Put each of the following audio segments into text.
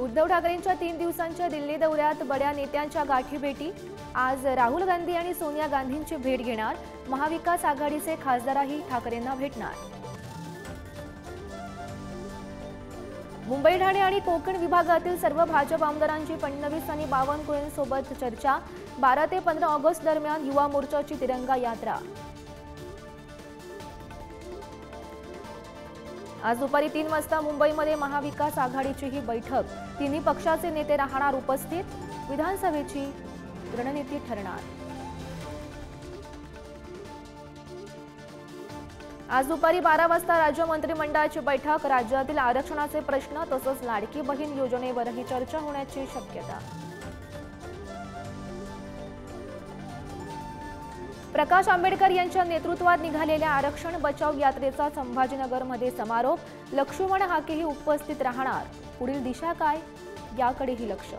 उद्धव ठाकरेंच्या 3 दिवसांच्या दिल्ली दौऱ्यात बड्या नेत्यांच्या गाठीभेटी। आज राहुल गांधी आणि सोनिया गांधींची भेट घेणार। महाविकास आघाडीचे खासदारही ठाकरेंना भेटणार। मुंबई, ठाणे आणि कोकण विभागातील सर्व भाजप आमदारांची फडणवीस आणि बावनकुळेंसोबत चर्चा। 12 ते 15 ऑगस्ट दरम्यान युवा मोर्चाची तिरंगा यात्रा। आज दुपारी 3 वाजता मुंबईमध्ये महाविकास आघाडीची ही बैठक। तिन्ही पक्षाचे नेते राहणार उपस्थित। विधानसभेची रणनीती ठरणार। आज दुपारी 12 वाजता राज्य मंत्रिमंडळाची बैठक। राज्यातील आरक्षणाचे प्रश्न तसंच लाडकी बहीण योजनेवरही चर्चा होण्याची शक्यता। प्रकाश आंबेडकर यांच्या नेतृत्वात निघालेल्या आरक्षण बचाव यात्रेचा संभाजीनगरमध्ये समारोप। लक्ष्मण हाकेही उपस्थित राहणार। पुढील दिशा काय याकडेही लक्ष।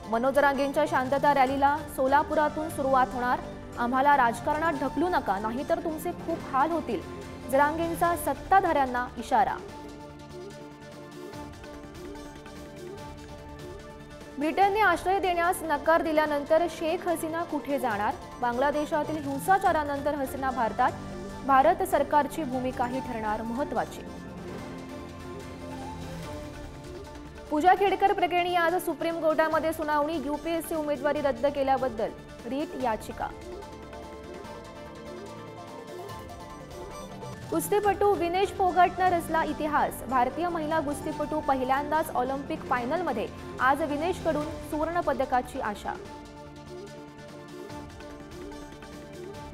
मनोज जरांगेंच्या शांतता रॅलीला सोलापुरातून सुरुवात होणार। आम्हाला राजकारणात ढकलू नका, नाहीतर तुमचे खूप हाल होतील, जरांगेंचा सत्ताधाऱ्यांना इशारा। ब्रिटनने आश्रय देण्यास नकार दिल्यानंतर शेख हसीना कुठे जाणार? बांगलादेशातील हिंसाचारानंतर हसीना भारतात। भारत सरकारची भूमिकाही ठरणार महत्त्वाची। पूजा खेडकर प्रकरणी आज सुप्रीम कोर्टामध्ये सुनावणी। यूपीएससी उमेदवारी रद्द केल्याबद्दल रीट याचिका। कुस्तीपटू विनेश फोगाटनं रचला इतिहास। भारतीय महिला कुस्तीपटू पहिल्यांदाच ऑलिम्पिक फायनलमध्ये। आज विनेशकडून सुवर्ण पदकाची आशा।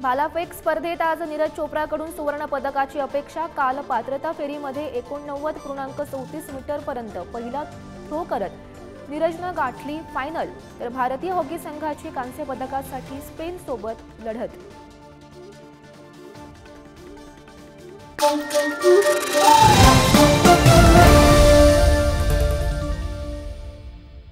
भालाफेक स्पर्धेत आज नीरज चोप्राकडून सुवर्ण पदकाची अपेक्षा। काल पात्रता फेरीमध्ये 89.34 मीटरपर्यंत पहिला थ्रो करत नीरजनं गाठली फायनल। तर भारतीय हॉकी संघाची कांस्य पदकासाठी स्पेनसोबत लढत।